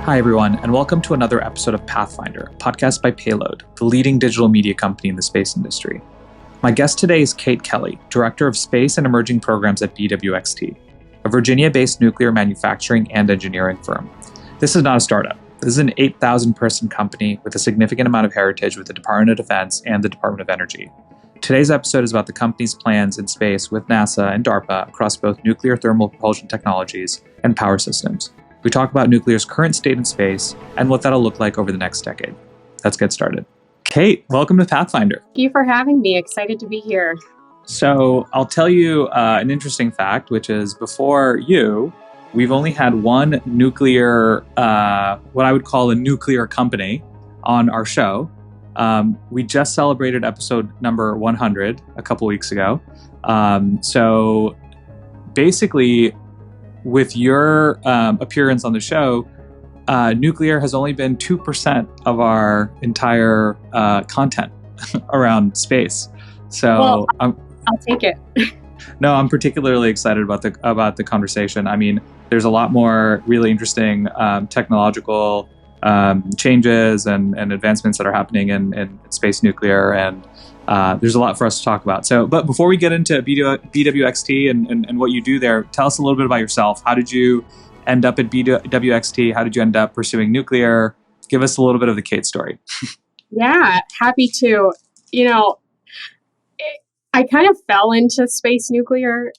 Hi, everyone, and welcome to another episode of Pathfinder, a podcast by Payload, the leading digital media company in the space industry. My guest today is Kate Kelly, Director of Space and Emerging Programs at BWXT, a Virginia-based nuclear manufacturing and engineering firm. This is not a startup. This is an 8,000-person company with a significant amount of heritage with the Department of Defense and the Department of Energy. Today's episode is about the company's plans in space with NASA and DARPA across both nuclear thermal propulsion technologies and power systems. We talk about nuclear's current state in space and what that'll look like over the next decade. Let's get started. Kate, welcome to Pathfinder. Thank you for having me. Excited to be here. So I'll tell you an interesting fact, which is before you, we've only had one nuclear, what I would call a nuclear company on our show. We just celebrated episode number 100 a couple weeks ago. So basically, with your appearance on the show, nuclear has only been 2% of our entire content around space. So I'll take it. No, I'm particularly excited about the conversation. I mean, there's a lot more really interesting technological changes and advancements that are happening in space nuclear, and there's a lot for us to talk about. So, but before we get into BWXT and what you do there, tell us a little bit about yourself. How did you end up at BWXT? How did you end up pursuing nuclear? Give us a little bit of the Kate story. Yeah, happy to. I kind of fell into space nuclear,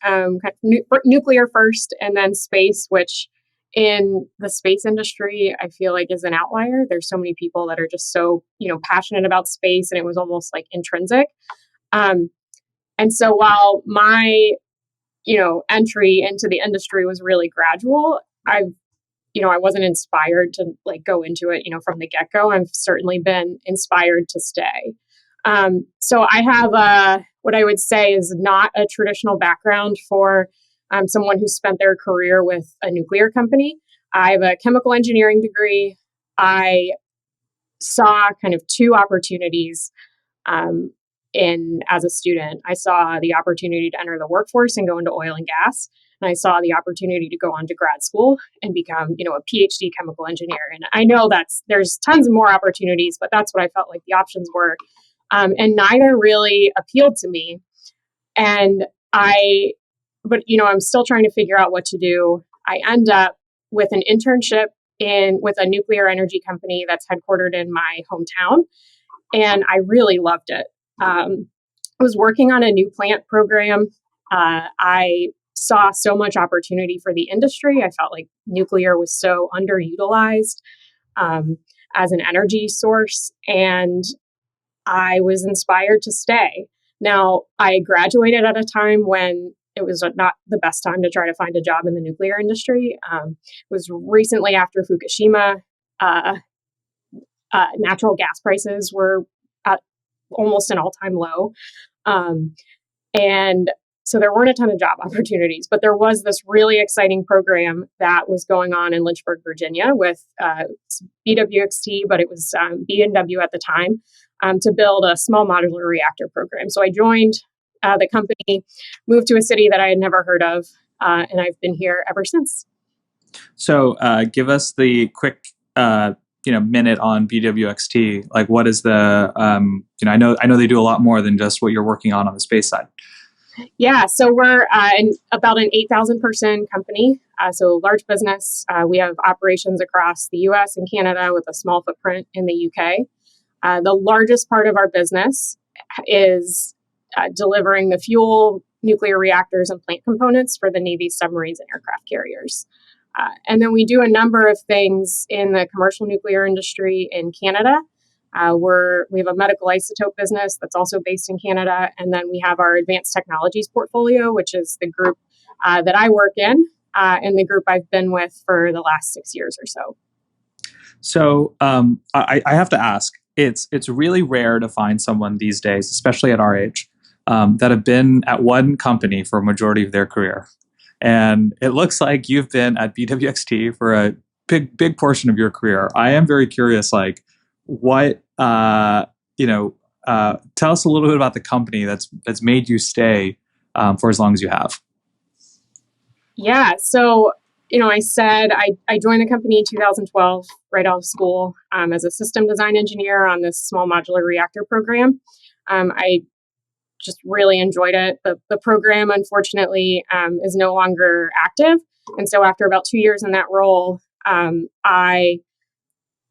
nuclear first and then space, which in the space industry, I feel like is an outlier. There's so many people that are just so, passionate about space, and it was almost like intrinsic. And so while my, entry into the industry was really gradual, I wasn't inspired to go into it, from the get-go. I've certainly been inspired to stay. So I have what I would say is not a traditional background for someone who spent their career with a nuclear company. I have a chemical engineering degree. I saw kind of two opportunities as a student. I saw the opportunity to enter the workforce and go into oil and gas. And I saw the opportunity to go on to grad school and become, a PhD chemical engineer. And I know there's tons of more opportunities, but that's what I felt like the options were. And neither really appealed to me. And I'm still trying to figure out what to do. I end up with an internship with a nuclear energy company that's headquartered in my hometown. And I really loved it. I was working on a new plant program. I saw so much opportunity for the industry. I felt like nuclear was so underutilized as an energy source. And I was inspired to stay. Now, I graduated at a time when it was not the best time to try to find a job in the nuclear industry. It was recently after Fukushima. Natural gas prices were at almost an all-time low. And so there weren't a ton of job opportunities, but there was this really exciting program that was going on in Lynchburg, Virginia with BWXT, but it was B&W at the time, to build a small modular reactor program. So I joined the company, moved to a city that I had never heard of, and I've been here ever since. So give us the quick minute on BWXT. Like, what is the I know they do a lot more than just what you're working on the space side. Yeah, so we're about an 8,000 person company, so large business. We have operations across the U.S. and Canada with a small footprint in the U.K. The largest part of our business is delivering the fuel, nuclear reactors, and plant components for the Navy's submarines and aircraft carriers. And then we do a number of things in the commercial nuclear industry in Canada. We have a medical isotope business that's also based in Canada. And then we have our advanced technologies portfolio, which is the group that I work in, and the group I've been with for the last 6 years or so. So I have to ask, it's really rare to find someone these days, especially at our age, that have been at one company for a majority of their career. And it looks like you've been at BWXT for a big portion of your career. I am very curious, what, tell us a little bit about the company that's made you stay for as long as you have. Yeah. So I said I joined the company in 2012, right out of school, as a system design engineer on this small modular reactor program. I just really enjoyed it. The program, unfortunately, is no longer active. And so after about 2 years in that role, I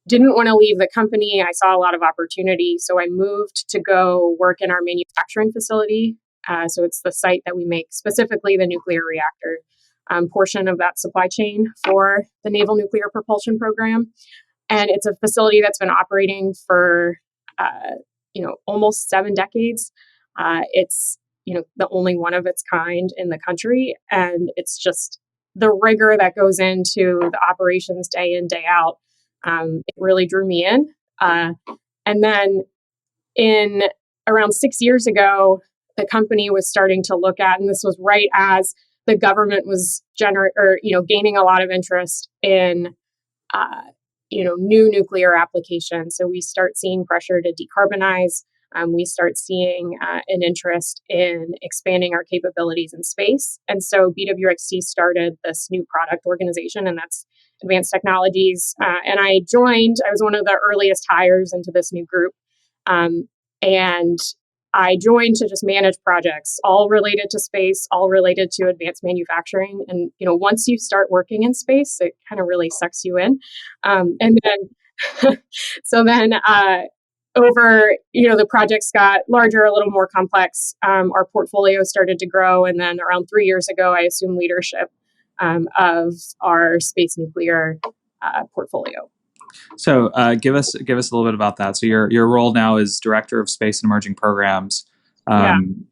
didn't want to leave the company. I saw a lot of opportunity. So I moved to go work in our manufacturing facility. So it's the site that we make specifically the nuclear reactor portion of that supply chain for the Naval Nuclear Propulsion Program. And it's a facility that's been operating for, almost 7 decades. It's, the only one of its kind in the country. And it's just the rigor that goes into the operations day in, day out. It really drew me in. And then in around 6 years ago, the company was starting to look at, and this was right as the government was gaining a lot of interest in new nuclear applications. So we start seeing pressure to decarbonize. We start seeing an interest in expanding our capabilities in space. And so BWXT started this new product organization, and that's Advanced Technologies. And I was one of the earliest hires into this new group. And I joined to just manage projects, all related to space, all related to advanced manufacturing. And, once you start working in space, it kind of really sucks you in. And then, over, the projects got larger, a little more complex. Our portfolio started to grow. And then around 3 years ago, I assumed leadership of our space nuclear portfolio. So give us a little bit about that. So your role now is Director of Space and Emerging Programs.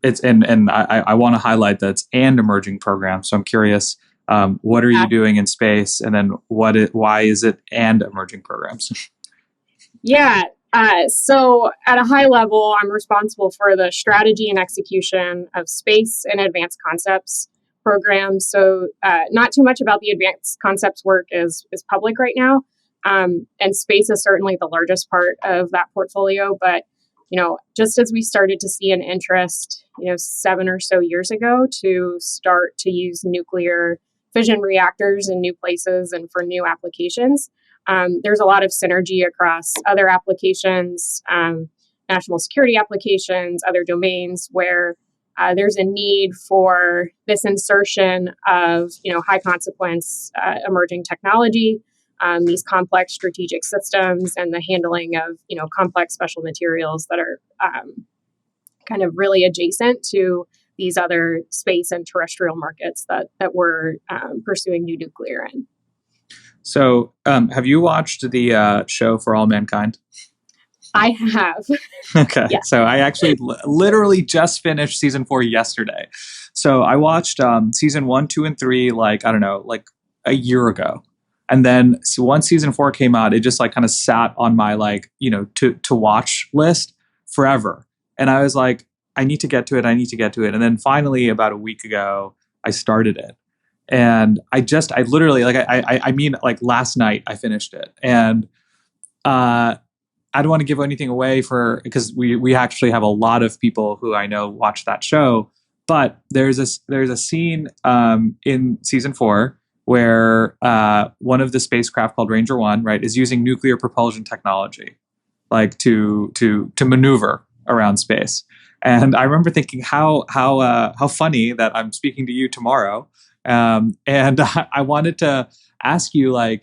It's and I want to highlight that it's and emerging programs. So I'm curious, what are you doing in space, and then why is it and emerging programs? So at a high level, I'm responsible for the strategy and execution of space and advanced concepts programs. So not too much about the advanced concepts work is public right now. And space is certainly the largest part of that portfolio. But, just as we started to see an interest, 7 or so years ago to start to use nuclear fission reactors in new places and for new applications, there's a lot of synergy across other applications, national security applications, other domains where there's a need for this insertion of, high consequence emerging technology. These complex strategic systems and the handling of, complex special materials that are kind of really adjacent to these other space and terrestrial markets that we're pursuing new nuclear in. So have you watched the show For All Mankind? I have. Okay. Yeah. So I actually literally just finished season 4 yesterday. So I watched season 1, 2, and 3, like a year ago. And then once season 4 came out, it just kind of sat on my to watch list forever. And I was like, I need to get to it. And then finally, about a week ago, I started it. And I literally, last night I finished it. And I don't want to give anything away because we actually have a lot of people who I know watch that show. But there's a scene in season 4 where one of the spacecraft called Ranger 1, right, is using nuclear propulsion technology, to maneuver around space. And I remember thinking how funny that I'm speaking to you tomorrow. And I wanted to ask you, in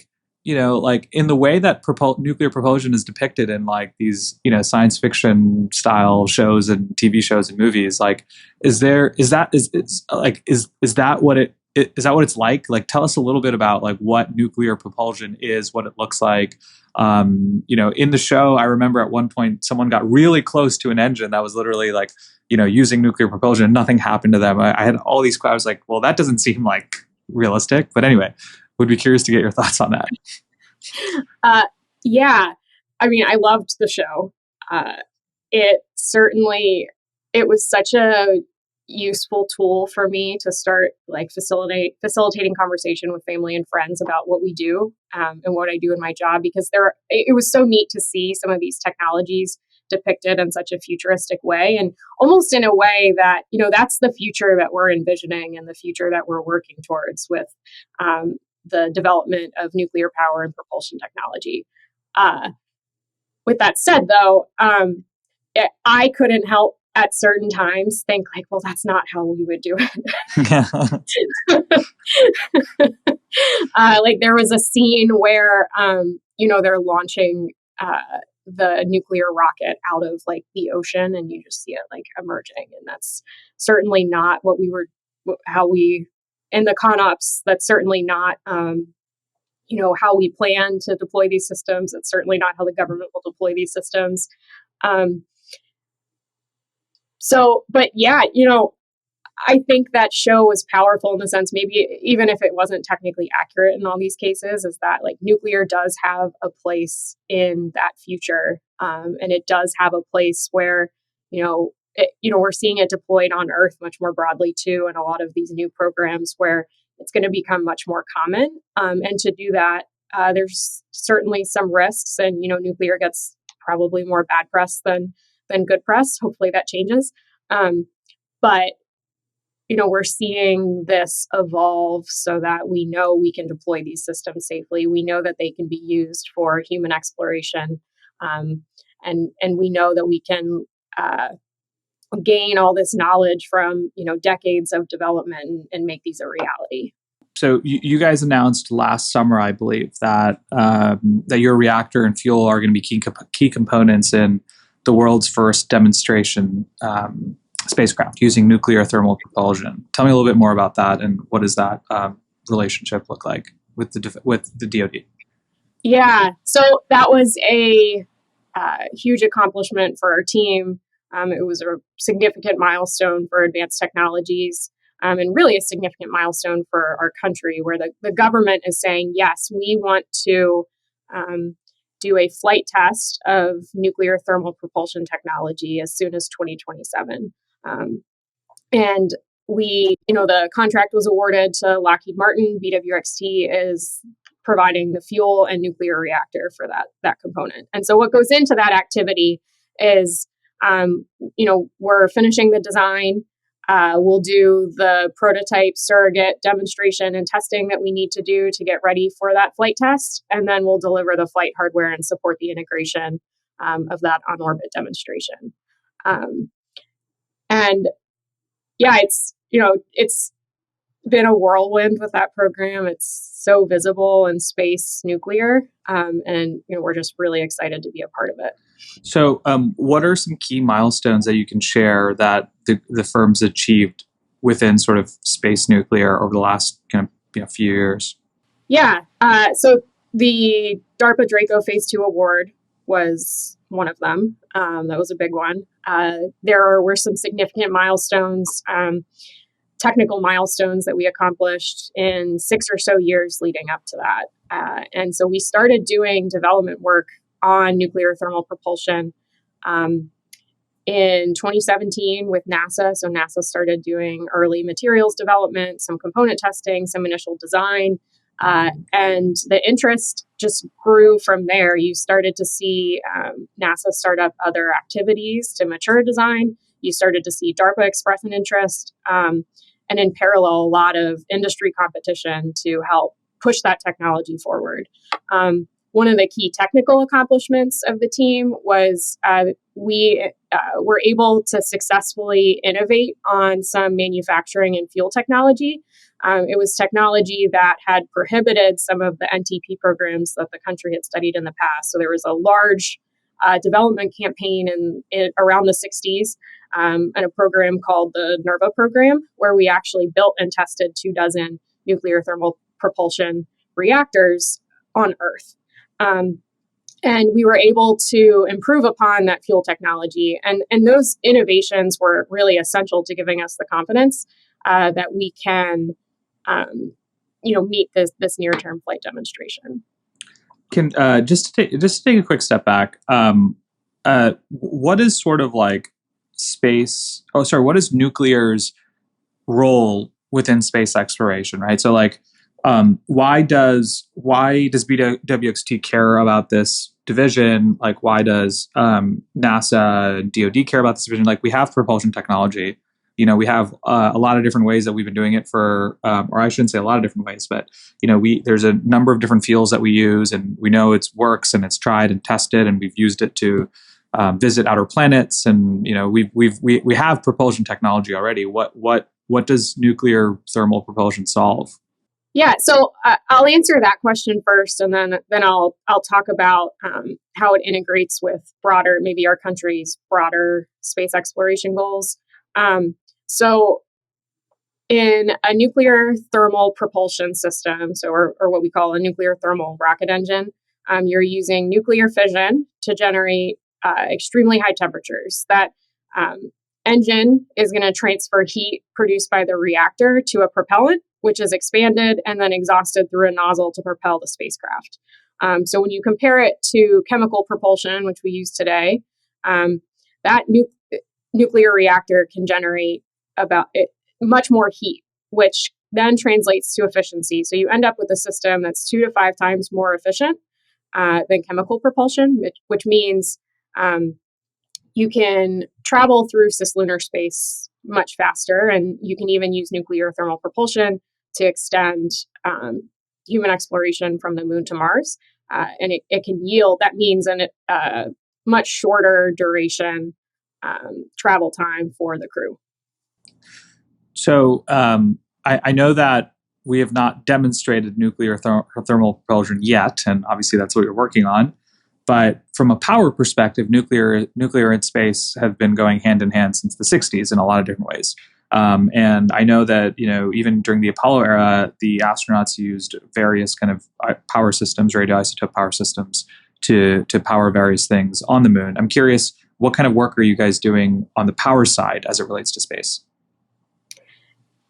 the way that nuclear propulsion is depicted in these, science fiction style shows and TV shows and movies, is that what it's like? Tell us a little bit about what nuclear propulsion is, what it looks like. In the show, I remember at one point someone got really close to an engine that was literally using nuclear propulsion and nothing happened to them. I had all these questions. I was like, well, that doesn't seem realistic. But anyway, would be curious to get your thoughts on that. Yeah. I mean, I loved the show. It was such a useful tool for me to start facilitating conversation with family and friends about what we do and what I do in my job, because it was so neat to see some of these technologies depicted in such a futuristic way, and almost in a way that, that's the future that we're envisioning and the future that we're working towards with the development of nuclear power and propulsion technology. With that said, though, I couldn't help at certain times think like, well, that's not how we would do it. Like there was a scene where, they're launching the nuclear rocket out of like the ocean, and you just see it like emerging, and that's certainly not what in the ConOps. That's certainly not how we plan to deploy these systems. It's certainly not how the government will deploy these systems. But yeah, I think that show was powerful in the sense, maybe even if it wasn't technically accurate in all these cases, is that like nuclear does have a place in that future. And it does have a place where, we're seeing it deployed on Earth much more broadly too, in a lot of these new programs where it's going to become much more common. And to do that, there's certainly some risks, and, nuclear gets probably more bad press than good press. Hopefully that changes. But we're seeing this evolve so that we know we can deploy these systems safely. We know that they can be used for human exploration. And we know that we can gain all this knowledge from, decades of development and make these a reality. So you guys announced last summer, I believe, that your reactor and fuel are going to be key components in the world's first demonstration spacecraft using nuclear thermal propulsion. Tell me a little bit more about that, and what does that relationship look like with the DoD? Yeah, so that was a huge accomplishment for our team. It was a significant milestone for advanced technologies, and really a significant milestone for our country, where the government is saying, yes, we want to do a flight test of nuclear thermal propulsion technology as soon as 2027. And the contract was awarded to Lockheed Martin. BWXT is providing the fuel and nuclear reactor for that component. And so what goes into that activity is, we're finishing the design. We'll do the prototype, surrogate, demonstration, and testing that we need to do to get ready for that flight test. And then we'll deliver the flight hardware and support the integration of that on-orbit demonstration. And yeah, it's been a whirlwind with that program. It's so visible in space nuclear. And we're just really excited to be a part of it. So what are some key milestones that you can share that the firm's achieved within sort of space nuclear over the last few years? Yeah. So the DARPA Draco Phase 2 award was one of them. That was a big one. There were some significant milestones, technical milestones that we accomplished in 6 or so years leading up to that. And so we started doing development work on nuclear thermal propulsion in 2017 with NASA. So NASA started doing early materials development, some component testing, some initial design. And the interest just grew from there. You started to see NASA start up other activities to mature design. You started to see DARPA express an interest. And in parallel, a lot of industry competition to help push that technology forward. One of the key technical accomplishments of the team was we were able to successfully innovate on some manufacturing and fuel technology. It was technology that had prohibited some of the NTP programs that the country had studied in the past. So there was a large development campaign in around the 60s and a program called the NERVA program, where we actually built and tested 24 nuclear thermal propulsion reactors on Earth. And we were able to improve upon that fuel technology. And those innovations were really essential to giving us the confidence that we can, meet this near-term flight demonstration. Can just to take a quick step back, what is sort of like what is nuclear's role within space exploration, right? So like, why does BWXT care about this division? Like, why does NASA and DoD care about this division? Like, we have propulsion technology. we have a lot of different ways that we've been doing it for, or I shouldn't say a lot of different ways, but there's a number of different fuels that we use, and we know it works and it's tried and tested, and we've used it to visit outer planets, and we have propulsion technology already. What does nuclear thermal propulsion solve? Yeah, so I'll answer that question first, and then I'll talk about how it integrates with maybe our country's broader space exploration goals. So in a nuclear thermal propulsion system, or what we call a nuclear thermal rocket engine, you're using nuclear fission to generate extremely high temperatures. That engine is going to transfer heat produced by the reactor to a propellant, which is expanded and then exhausted through a nozzle to propel the spacecraft. So when you compare it to chemical propulsion, which we use today, that nuclear reactor can generate much more heat, which then translates to efficiency. So you end up with a system that's 2 to 5 times more efficient than chemical propulsion, which means you can travel through cislunar space much faster, and you can even use nuclear thermal propulsion to extend human exploration from the moon to Mars. And it can yield, that means a much shorter duration travel time for the crew. So I know that we have not demonstrated nuclear thermal propulsion yet, and obviously that's what you're working on. But from a power perspective, nuclear and space have been going hand in hand since the 60s in a lot of different ways. And I know that even during the Apollo era, the astronauts used various kind of power systems, radioisotope power systems, to power various things on the moon. I'm curious, what kind of work are you guys doing on the power side as it relates to space?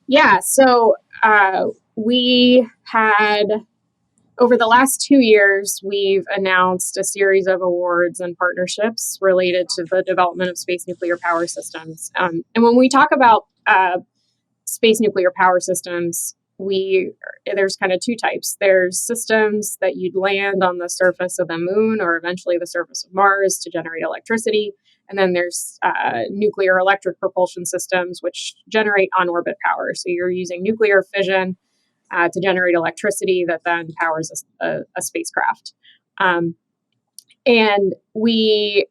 Yeah, so we had, over the last 2 years, we've announced a series of awards and partnerships related to the development of space nuclear power systems. And when we talk about space nuclear power systems, there's kind of 2 types. There's systems that you'd land on the surface of the moon or eventually the surface of Mars to generate electricity. And then there's nuclear electric propulsion systems, which generate on-orbit power. So you're using nuclear fission to generate electricity that then powers a spacecraft. And we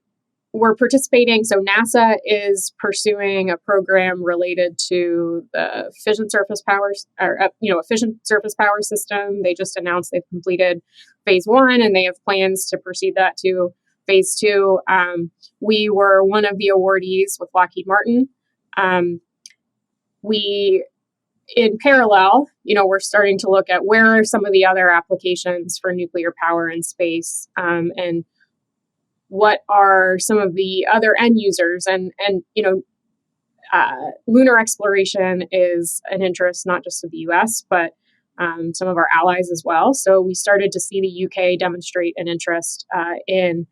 were participating. So NASA is pursuing a program related to the fission surface powers, or a fission surface power system. They just announced they've completed phase 1, and they have plans to proceed that to phase 2. We were one of the awardees with Lockheed Martin. In parallel, we're starting to look at where are some of the other applications for nuclear power in space, and what are some of the other end users. And lunar exploration is an interest not just of the U.S., but some of our allies as well. So we started to see the U.K. demonstrate an interest in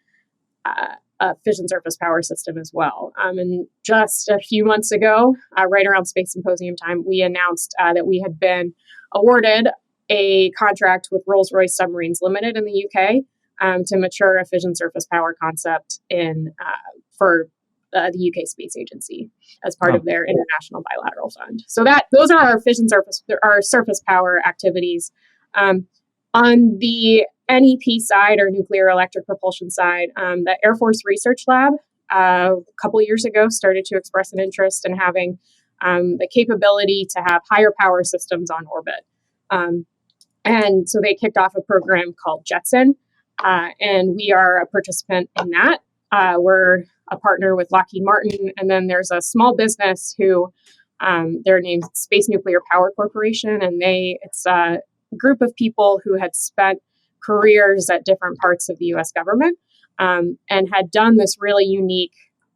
a fission surface power system as well. And just a few months ago, right around Space Symposium time, we announced that we had been awarded a contract with Rolls-Royce Submarines Limited in the UK to mature a fission surface power concept for the UK Space Agency as part of their international bilateral fund. So those are our surface power activities. On the NEP side, or nuclear electric propulsion side, the Air Force Research Lab a couple years ago started to express an interest in having the capability to have higher power systems on orbit. And so they kicked off a program called JETSON, and we are a participant in that. We're a partner with Lockheed Martin, and then there's a small business who they're named Space Nuclear Power Corporation, and it's a group of people who had spent careers at different parts of the U.S. government and had done this really unique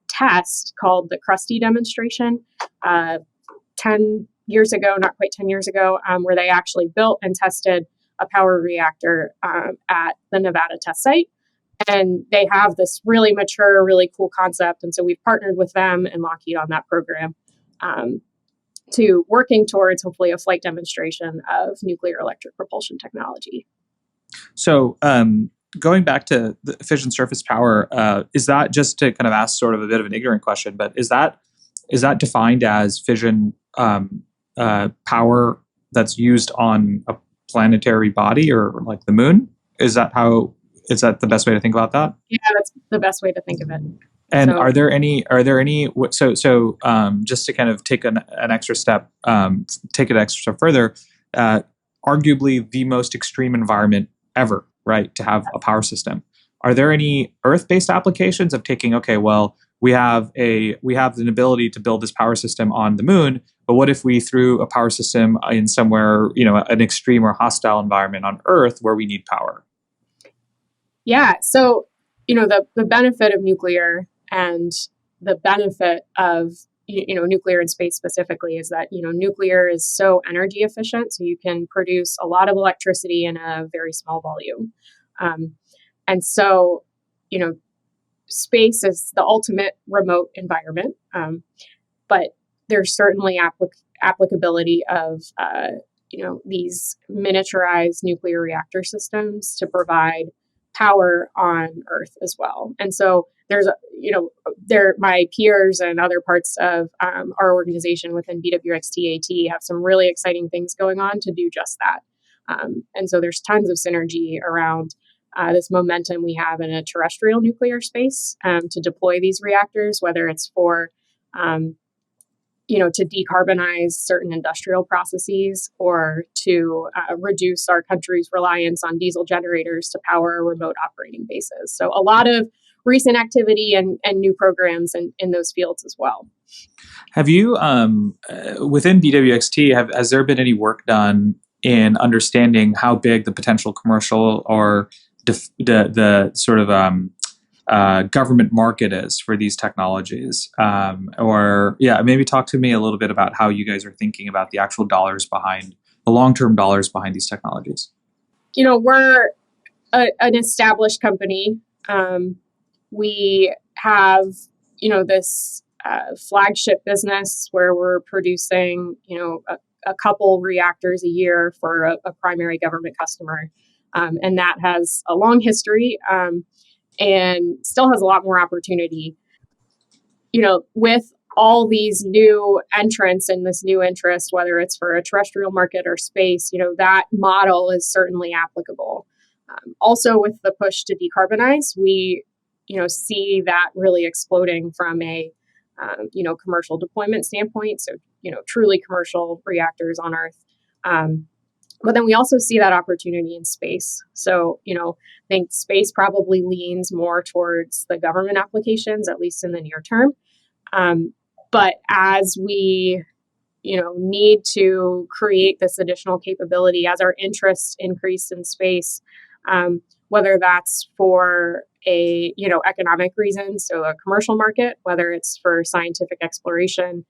test called the Krusty demonstration 10 years ago, not quite 10 years ago, where they actually built and tested a power reactor at the Nevada test site. And they have this really mature, really cool concept. And so we've partnered with them and Lockheed on that program to working towards hopefully a flight demonstration of nuclear electric propulsion technology. So going back to the fission surface power, is that, just to kind of ask sort of a bit of an ignorant question, but is that is that defined as fission power that's used on a planetary body or like the moon? Is that the best way to think about that? Yeah, that's the best way to think of it. And are there any, just to kind of take an extra step, take it an extra step further, arguably the most extreme environment ever, right, to have a power system. Are there any Earth-based applications of taking, okay, well, we have an ability to build this power system on the moon, but what if we threw a power system in somewhere, an extreme or hostile environment on Earth where we need power? Yeah, so, the benefit of nuclear and the benefit of nuclear in space specifically is that nuclear is so energy efficient, so you can produce a lot of electricity in a very small volume, and so space is the ultimate remote environment, but there's certainly applicability of these miniaturized nuclear reactor systems to provide power on Earth as well. And so there's my peers and other parts of our organization within BWXT have some really exciting things going on to do just that. And so there's tons of synergy around this momentum we have in a terrestrial nuclear space to deploy these reactors, whether it's for to decarbonize certain industrial processes or to reduce our country's reliance on diesel generators to power remote operating bases. So a lot of recent activity and new programs in those fields as well. Have you, within BWXT, has there been any work done in understanding how big the potential commercial or the sort of government market is for these technologies? Maybe talk to me a little bit about how you guys are thinking about the actual the long-term dollars behind these technologies. We're an established company. We have, this flagship business where we're producing, a couple reactors a year for a primary government customer. And that has a long history and still has a lot more opportunity. With all these new entrants and this new interest, whether it's for a terrestrial market or space, that model is certainly applicable. Also, with the push to decarbonize, we see that really exploding from a commercial deployment standpoint. So truly commercial reactors on Earth. But then we also see that opportunity in space. So I think space probably leans more towards the government applications, at least in the near term. But as we need to create this additional capability, as our interests increase in space, whether that's for a economic reason, so a commercial market, whether it's for scientific exploration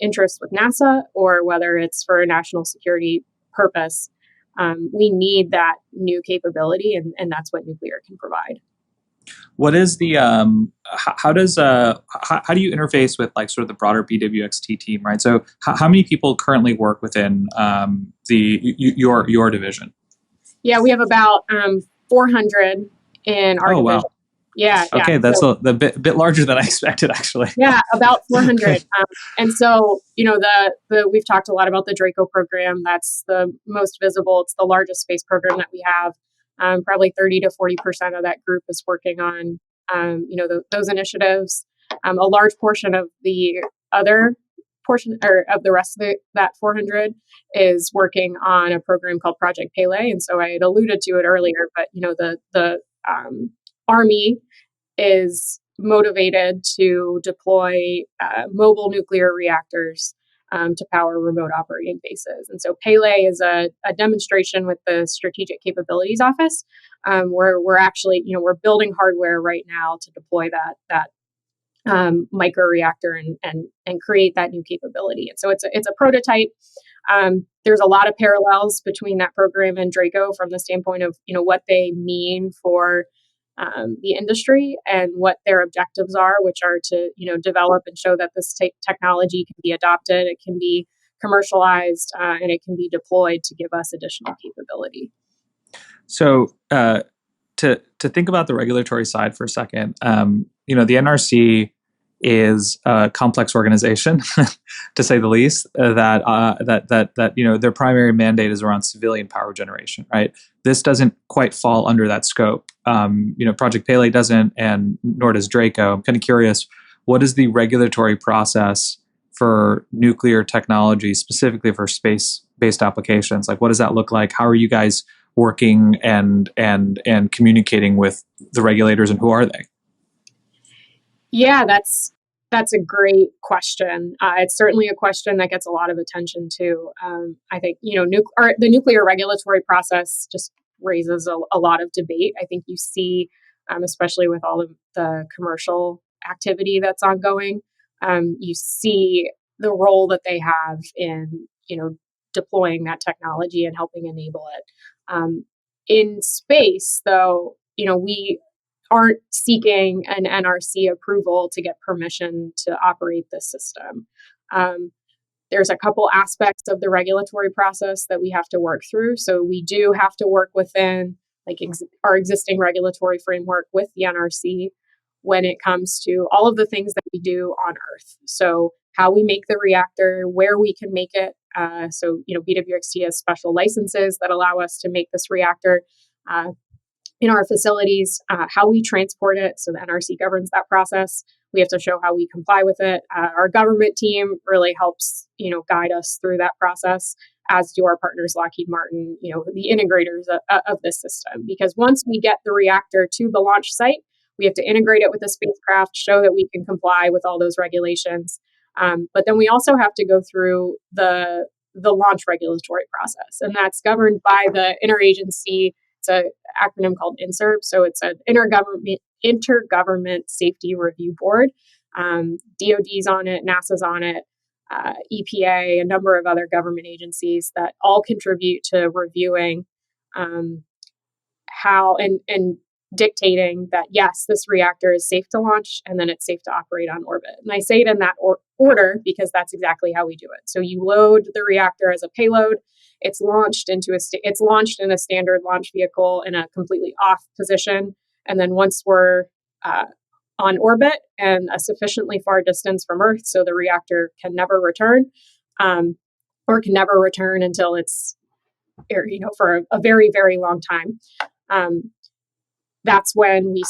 interest with NASA, or whether it's for a national security purpose, we need that new capability, and that's what nuclear can provide. What is the how do you interface with like sort of the broader BWXT team, right? So how many people currently work within your division? Yeah, we have about 400 in our division. Wow. Yeah. Okay, that's a bit larger than I expected, actually. Yeah, about 400. And so, we've talked a lot about the Draco program. That's the most visible. It's the largest space program that we have. Probably 30 to 40% of that group is working on, those initiatives. A large portion of the other portion, or of the rest of that 400, is working on a program called Project Pele. And so I had alluded to it earlier, but the Army is motivated to deploy mobile nuclear reactors to power remote operating bases. And so Pele is a demonstration with the Strategic Capabilities Office, where we're actually, we're building hardware right now to deploy that micro reactor and create that new capability. And so it's a prototype. There's a lot of parallels between that program and Draco from the standpoint of what they mean for the industry and what their objectives are, which are to develop and show that this technology can be adopted, it can be commercialized, and it can be deployed to give us additional capability. So to think about the regulatory side for a second, the NRC is a complex organization, to say the least. That their primary mandate is around civilian power generation. Right. This doesn't quite fall under that scope. Project Pele doesn't, and nor does Draco. I'm kind of curious, what is the regulatory process for nuclear technology, specifically for space-based applications? Like, what does that look like? How are you guys working and communicating with the regulators, and who are they? Yeah, that's a great question. It's certainly a question that gets a lot of attention too. I think the nuclear regulatory process just raises a lot of debate. I think you see, especially with all of the commercial activity that's ongoing, you see the role that they have in deploying that technology and helping enable it. In space, though, we aren't seeking an NRC approval to get permission to operate this system. There's a couple aspects of the regulatory process that we have to work through. So we do have to work within our existing regulatory framework with the NRC when it comes to all of the things that we do on Earth. So how we make the reactor, where we can make it. BWXT has special licenses that allow us to make this reactor in our facilities, how we transport it. So the NRC governs that process. We have to show how we comply with it. Our government team really helps, guide us through that process, as do our partners, Lockheed Martin, the integrators of this system. Because once we get the reactor to the launch site, we have to integrate it with the spacecraft, show that we can comply with all those regulations. But then we also have to go through the launch regulatory process, and that's governed by the interagency. It's an acronym called INSERB, so it's an intergovernment safety review board. DoD's on it, NASA's on it, EPA, a number of other government agencies that all contribute to reviewing how and dictating that, yes, this reactor is safe to launch and then it's safe to operate on orbit. And I say it in that order because that's exactly how we do it. So you load the reactor as a payload. It's launched in a standard launch vehicle in a completely off position. And then once we're on orbit and a sufficiently far distance from Earth, so the reactor can never return, or can never return until it's, for a very, very long time. That's when we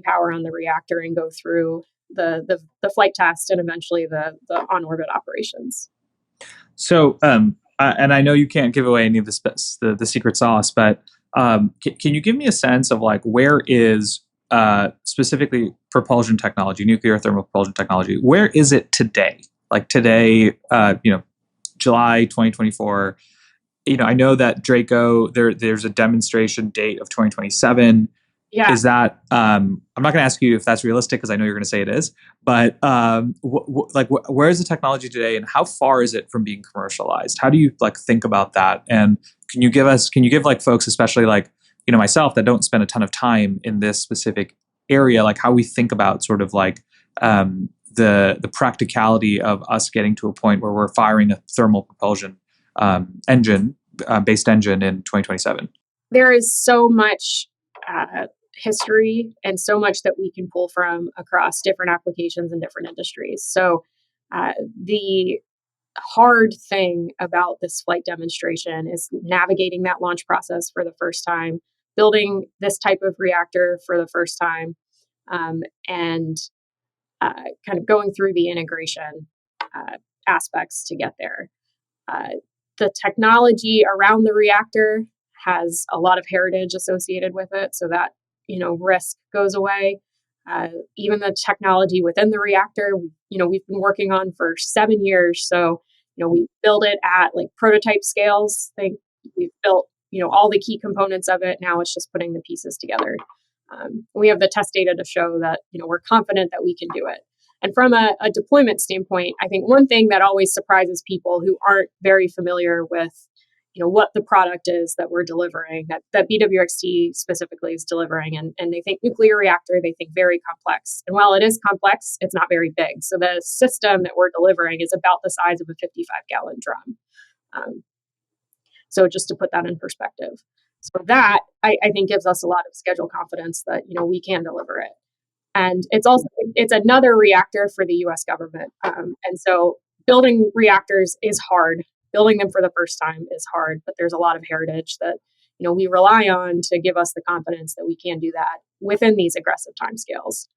power on the reactor and go through the flight test and eventually the on orbit operations. So, and I know you can't give away any of the secret sauce, but can you give me a sense of where is specifically propulsion technology, nuclear thermal propulsion technology? Where is it today? Today, July 2024. I know that Draco, there's a demonstration date of 2027. Yeah. Is that, I'm not going to ask you if that's realistic because I know you're going to say it is, but where is the technology today and how far is it from being commercialized? How do you think about that? And can you give folks, especially myself, that don't spend a ton of time in this specific area, how we think about sort of the practicality of us getting to a point where we're firing a thermal propulsion based engine in 2027? There is so much history and so much that we can pull from across different applications and different industries. So the hard thing about this flight demonstration is navigating that launch process for the first time, building this type of reactor for the first time, and kind of going through the integration aspects to get there. The technology around the reactor has a lot of heritage associated with it, so that risk goes away. Even the technology within the reactor, we've been working on for 7 years. So we build it at prototype scales. We've built all the key components of it. Now it's just putting the pieces together. We have the test data to show that we're confident that we can do it. And from a deployment standpoint, I think one thing that always surprises people who aren't very familiar with, what the product is that we're delivering, that BWXT specifically is delivering, and they think nuclear reactor, they think very complex. And while it is complex, it's not very big. So the system that we're delivering is about the size of a 55-gallon drum. So just to put that in perspective. So that, I think, gives us a lot of schedule confidence that, we can deliver it. And it's another reactor for the US government. And so building reactors is hard. Building them for the first time is hard, but there's a lot of heritage that we rely on to give us the confidence that we can do that within these aggressive timescales.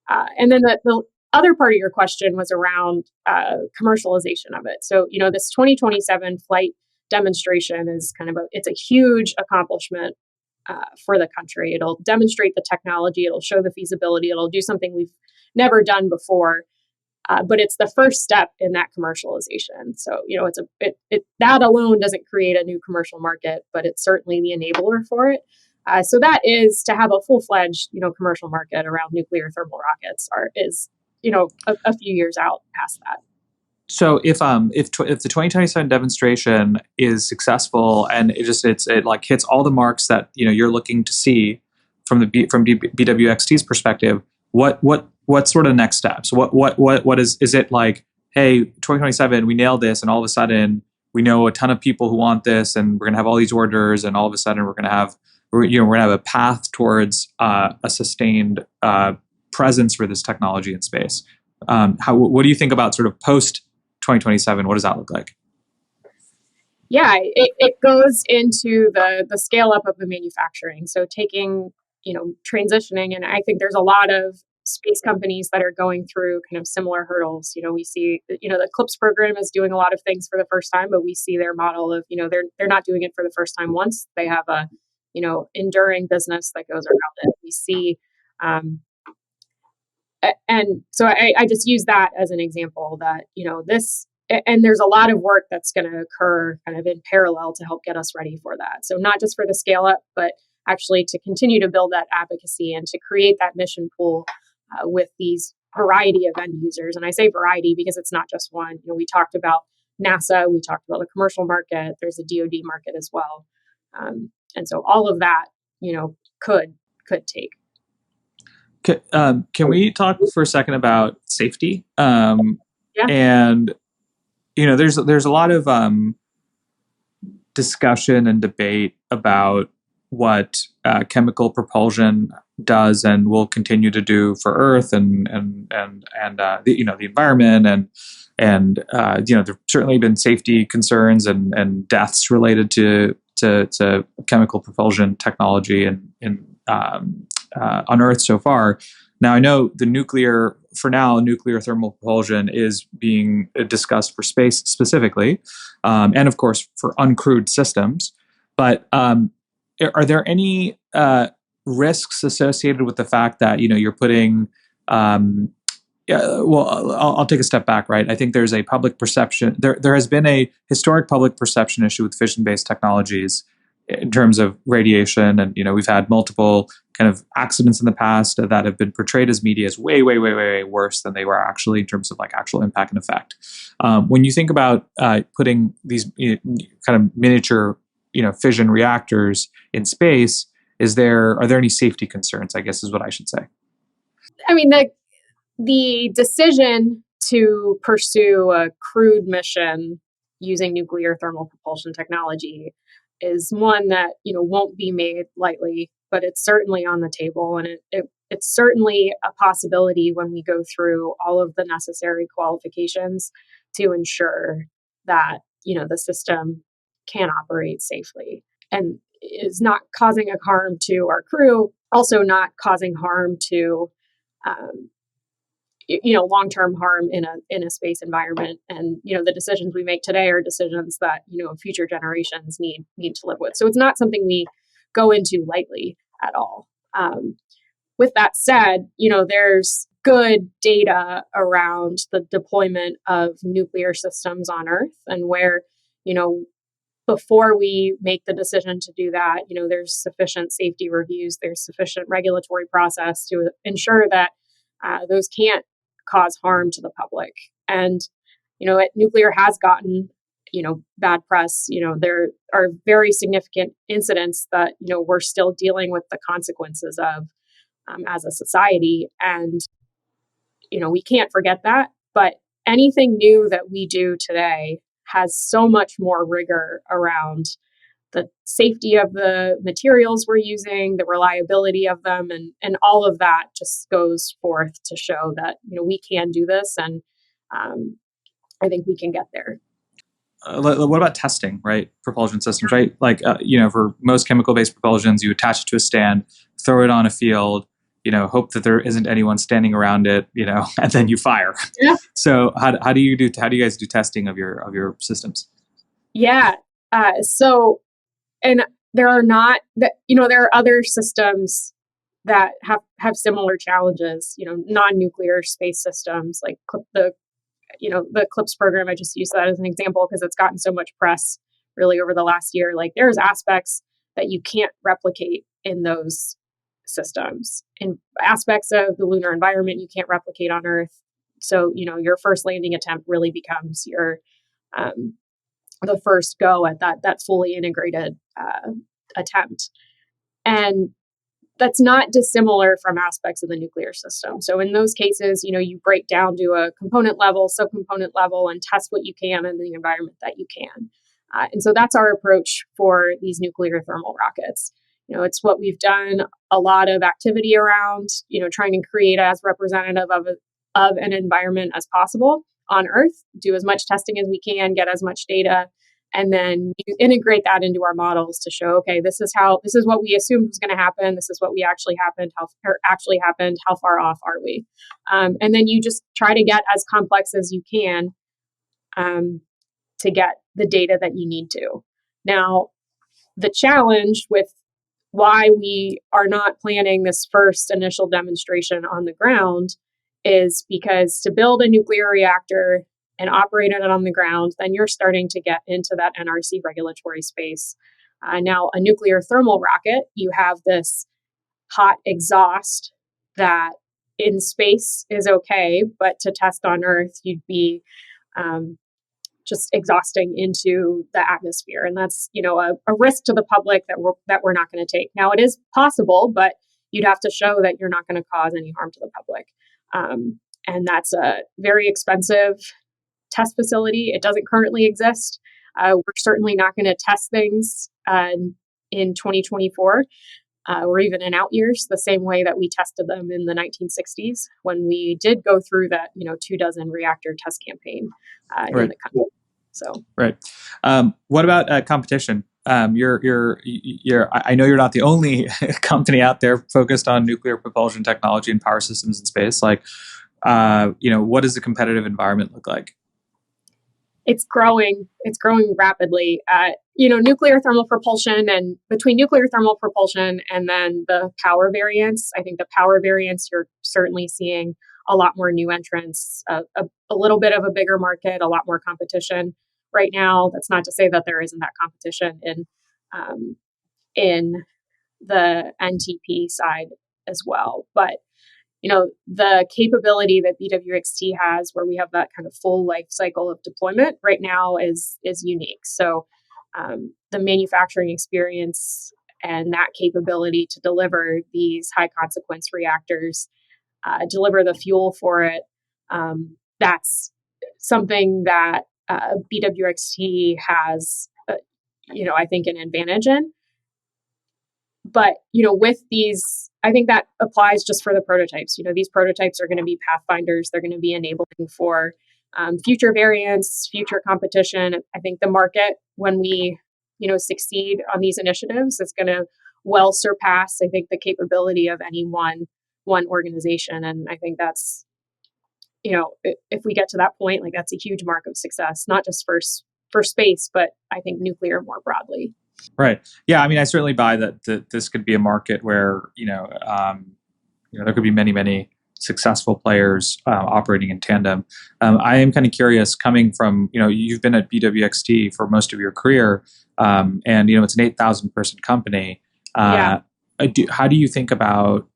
And then the other part of your question was around commercialization of it. So, this 2027 flight demonstration is it's a huge accomplishment for the country. It'll demonstrate the technology, it'll show the feasibility, it'll do something we've never done before. But it's the first step in that commercialization. So, that alone doesn't create a new commercial market, but it's certainly the enabler for it. So that is to have a full-fledged, commercial market around nuclear thermal rockets is a few years out past that. So if the 2027 demonstration is successful and it hits all the marks that you're looking to see from BWXT's perspective, what sort of next steps? What is it like? Hey, 2027, we nailed this, and all of a sudden we know a ton of people who want this, and we're gonna have all these orders, and all of a sudden we're gonna have a path towards a sustained presence for this technology in space. What do you think about sort of post 2027? What does that look like? Yeah, it goes into the scale up of the manufacturing. So taking, transitioning, and I think there's a lot of space companies that are going through kind of similar hurdles. We see, the CLIPS program is doing a lot of things for the first time, but we see their model of, they're not doing it for the first time once. They have a, enduring business that goes around it. We see, and so I just use that as an example that, this, and there's a lot of work that's going to occur kind of in parallel to help get us ready for that. So not just for the scale up, but actually to continue to build that advocacy and to create that mission pool with these variety of end users. And I say variety because it's not just one. We talked about NASA, we talked about the commercial market, there's a DoD market as well. And so all of that, could take. Can we talk for a second about safety? Yeah. And there's a lot of discussion and debate about what chemical propulsion does and will continue to do for Earth and the environment and there've certainly been safety concerns and deaths related to chemical propulsion technology on Earth so far. Now, I know nuclear thermal propulsion is being discussed for space specifically, and of course for uncrewed systems. But are there any risks associated with the fact that you're putting? I'll take a step back. Right, I think there's a public perception. There has been a historic public perception issue with fission-based technologies in terms of radiation, and we've had multiple kind of accidents in the past that have been portrayed as media as way worse than they were actually in terms of like actual impact and effect. When you think about putting these kind of miniature fission reactors in space, are there any safety concerns, I guess is what I should say? I mean, the decision to pursue a crewed mission using nuclear thermal propulsion technology is one that won't be made lightly, but it's certainly on the table, and it's certainly a possibility when we go through all of the necessary qualifications to ensure that the system can operate safely and is not causing a harm to our crew, also not causing harm to long-term harm in a space environment. And the decisions we make today are decisions that future generations need to live with. So it's not something we go into lightly at all. With that said, there's good data around the deployment of nuclear systems on Earth, and where before we make the decision to do that, there's sufficient safety reviews, there's sufficient regulatory process to ensure that those can't cause harm to the public. And nuclear has gotten bad press. There are very significant incidents that we're still dealing with the consequences of as a society, and we can't forget that. But anything new that we do today has so much more rigor around the safety of the materials we're using, the reliability of them, and all of that just goes forth to show that we can do this, and I think we can get there. What about testing, right? Propulsion systems, right? Like, for most chemical-based propulsions, you attach it to a stand, throw it on a field, hope that there isn't anyone standing around it, and then you fire. Yeah. So how do you guys do testing of your systems? Yeah. So, and there are there are other systems that have similar challenges, non-nuclear space systems like the CLIPS program. I just use that as an example because it's gotten so much press really over the last year. Like, there's aspects that you can't replicate in those systems, and aspects of the lunar environment you can't replicate on Earth. So, your first landing attempt really becomes your the first go at that fully integrated attempt. And that's not dissimilar from aspects of the nuclear system. So in those cases, you break down to a component level, subcomponent level, and test what you can in the environment that you can. And so that's our approach for these nuclear thermal rockets. It's what we've done a lot of activity around, trying to create as representative of an environment as possible on Earth, do as much testing as we can, get as much data, and then you integrate that into our models to show, okay, this is what we assumed was going to happen. This is what actually happened. How far off are we? And then you just try to get as complex as you can to get the data that you need to. Now, the challenge with why we are not planning this first initial demonstration on the ground is because to build a nuclear reactor and operate it on the ground, then you're starting to get into that NRC regulatory space. Now, a nuclear thermal rocket, you have this hot exhaust that in space is okay, but to test on Earth, you'd be just exhausting into the atmosphere, and that's a risk to the public that we're not going to take. Now, it is possible, but you'd have to show that you're not going to cause any harm to the public, and that's a very expensive test facility. It doesn't currently exist. We're certainly not going to test things in 2024 or even in out years the same way that we tested them in the 1960s when we did go through that 24 reactor test campaign in the country. So right. What about competition? I know you're not the only company out there focused on nuclear propulsion technology and power systems in space. Like, what does the competitive environment look like? It's growing. It's growing rapidly. Nuclear thermal propulsion, and between nuclear thermal propulsion and then the power variants, I think the power variants, you're certainly seeing a lot more new entrants, a little bit of a bigger market, a lot more competition right now. That's not to say that there isn't that competition in the NTP side as well, but the capability that BWXT has, where we have that kind of full life cycle of deployment right now, is unique. So the manufacturing experience and that capability to deliver these high consequence reactors, deliver the fuel for it, that's something that BWXT has, I think, an advantage in. But, with these, I think that applies just for the prototypes. These prototypes are going to be pathfinders. They're going to be enabling for future variants, future competition. I think the market, when we, succeed on these initiatives, is going to well surpass, I think, the capability of any one organization. And I think that's, if we get to that point, like, that's a huge mark of success, not just for space, but I think nuclear more broadly. Right. Yeah. I mean, I certainly buy that this could be a market where there could be many, many successful players operating in tandem. I am kind of curious, coming from you've been at BWXT for most of your career, and it's an 8,000 person company. Yeah. How do you think about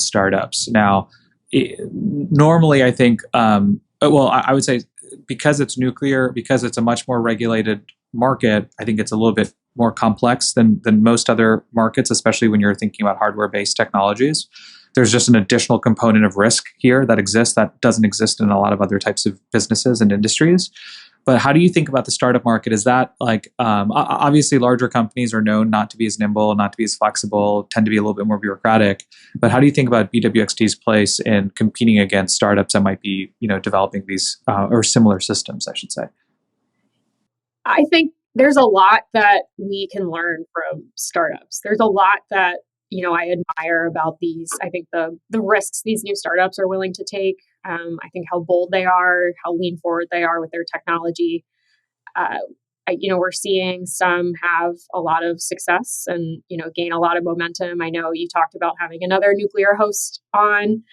startups now? Normally, I think. I would say because it's nuclear, because it's a much more regulated market, I think it's a little bit more complex than most other markets, especially when you're thinking about hardware-based technologies. There's just an additional component of risk here that exists that doesn't exist in a lot of other types of businesses and industries. But how do you think about the startup market? Is that like, obviously larger companies are known not to be as nimble, not to be as flexible, tend to be a little bit more bureaucratic. But how do you think about BWXT's place in competing against startups that might be, developing these or similar systems, I should say? I think there's a lot that we can learn from startups. There's a lot that, I admire about these. I think the risks these new startups are willing to take. I think how bold they are, how lean forward they are with their technology. We're seeing some have a lot of success and, gain a lot of momentum. I know you talked about having another nuclear host on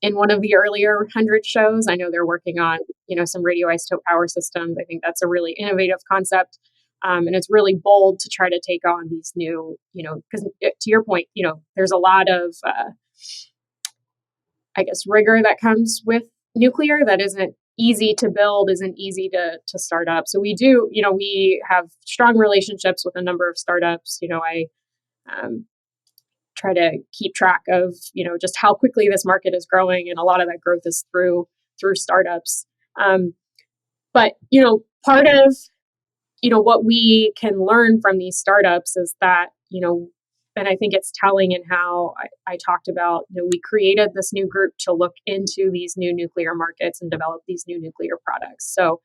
in one of the earlier 100 shows. I know they're working on, some radioisotope power systems. I think that's a really innovative concept. And it's really bold to try to take on these new, because to your point, there's a lot of, rigor that comes with nuclear that isn't easy to build, isn't easy to start up. So we have strong relationships with a number of startups. I try to keep track of, just how quickly this market is growing. And a lot of that growth is through startups. But part of, what we can learn from these startups is that, and I think it's telling in how I talked about, we created this new group to look into these new nuclear markets and develop these new nuclear products. So,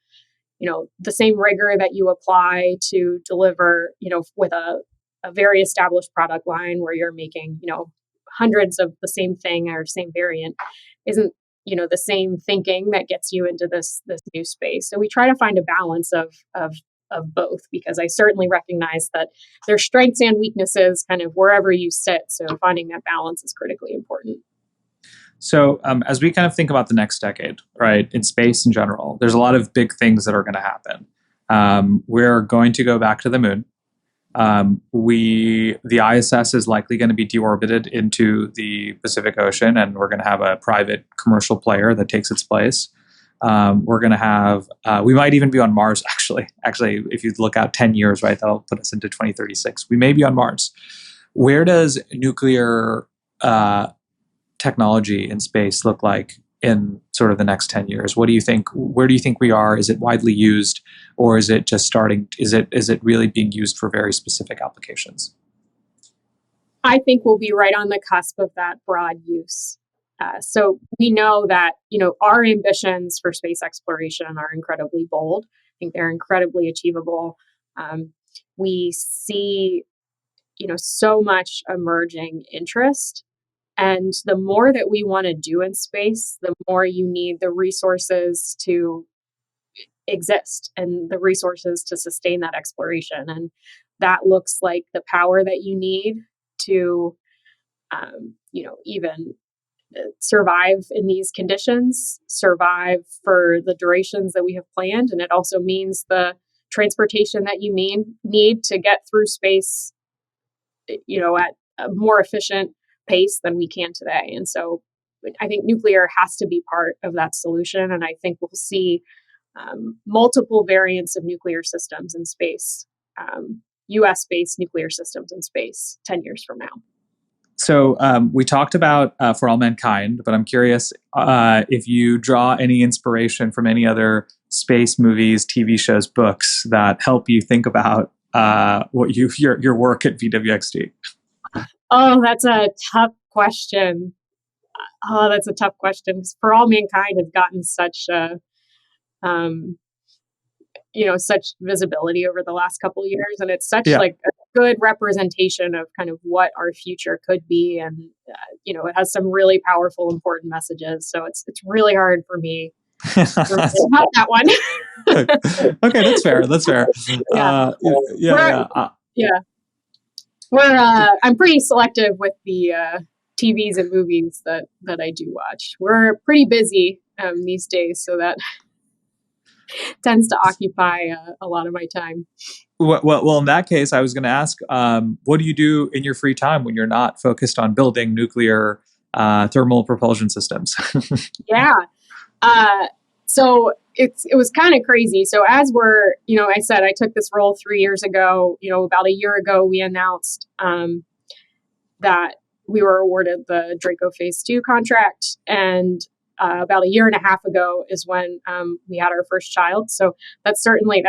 the same rigor that you apply to deliver, with a very established product line where you're making, hundreds of the same thing or same variant isn't, the same thinking that gets you into this new space. So we try to find a balance of both, because I certainly recognize that there's strengths and weaknesses kind of wherever you sit. So finding that balance is critically important. So as we kind of think about the next decade, right, in space in general, there's a lot of big things that are going to happen. We're going to go back to the moon. The ISS is likely going to be deorbited into the Pacific Ocean, and we're going to have a private commercial player that takes its place. We're going to have, we might even be on Mars, actually. Actually, if you look out 10 years, right, that'll put us into 2036. We may be on Mars. Where does nuclear technology in space look like in sort of the next 10 years? What do you think? Where do you think we are? Is it widely used, or is it just starting? Is it really being used for very specific applications? I think we'll be right on the cusp of that broad use. So we know that, our ambitions for space exploration are incredibly bold. I think they're incredibly achievable. We see, so much emerging interest. And the more that we want to do in space, the more you need the resources to exist and the resources to sustain that exploration. And that looks like the power that you need to, even survive in these conditions, survive for the durations that we have planned. And it also means the transportation that you need to get through space, at a more efficient pace than we can today. And so I think nuclear has to be part of that solution. And I think we'll see multiple variants of nuclear systems in space, US-based nuclear systems in space 10 years from now. So we talked about For All Mankind, but I'm curious if you draw any inspiration from any other space movies, TV shows, books that help you think about your work at BWXT. Oh, that's a tough question. Because For All Mankind has gotten such such visibility over the last couple of years, and it's such like a good representation of kind of what our future could be, and it has some really powerful, important messages. So it's really hard for me to help that one. Okay, that's fair. I'm pretty selective with the TVs and movies that I do watch. We're pretty busy these days, so that tends to occupy a lot of my time. Well, in that case, I was going to ask, what do you do in your free time when you're not focused on building nuclear thermal propulsion systems? Yeah. So it was kind of crazy. So as we're, I said, I took this role 3 years ago. About a year ago, we announced that we were awarded the Draco Phase 2 contract. And about a year and a half ago is when we had our first child. So that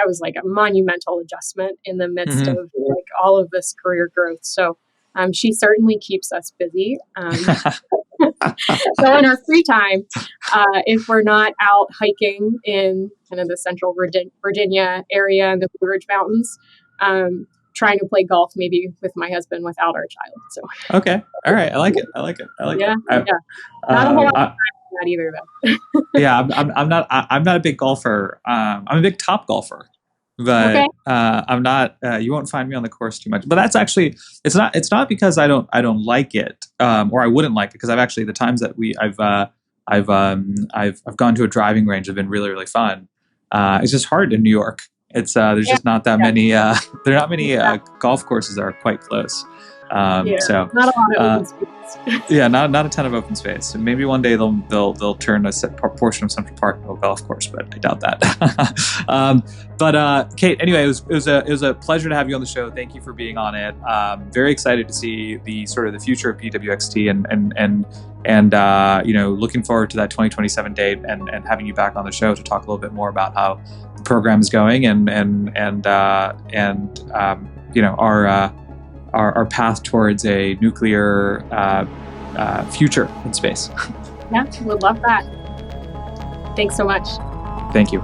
was like a monumental adjustment in the midst of like all of this career growth. So she certainly keeps us busy. So in our free time, if we're not out hiking in kind of the central Virginia area and the Blue Ridge Mountains, trying to play golf maybe with my husband without our child. So okay, all right, I like it. Yeah. Not a whole lot of time for that either, though. Yeah, I'm not a big golfer. I'm a big top golfer, but Okay. I'm not. You won't find me on the course too much. But that's actually it's not because I don't like it, or I wouldn't like it, because I've actually, the times that I've gone to a driving range have been really, really fun. It's just hard in New York. It's there's just not that many. There are not many golf courses that are quite close. So not a lot of open space. Yeah, not a ton of open space. And maybe one day they'll turn a set portion of Central Park into a golf course, but I doubt that. But Kate, anyway, it was a pleasure to have you on the show. Thank you for being on it. Very excited to see the sort of the future of BWXT, and looking forward to that 2027 date and having you back on the show to talk a little bit more about how the program is going and our path towards a nuclear future in space. Yeah, would love that. Thanks so much. Thank you.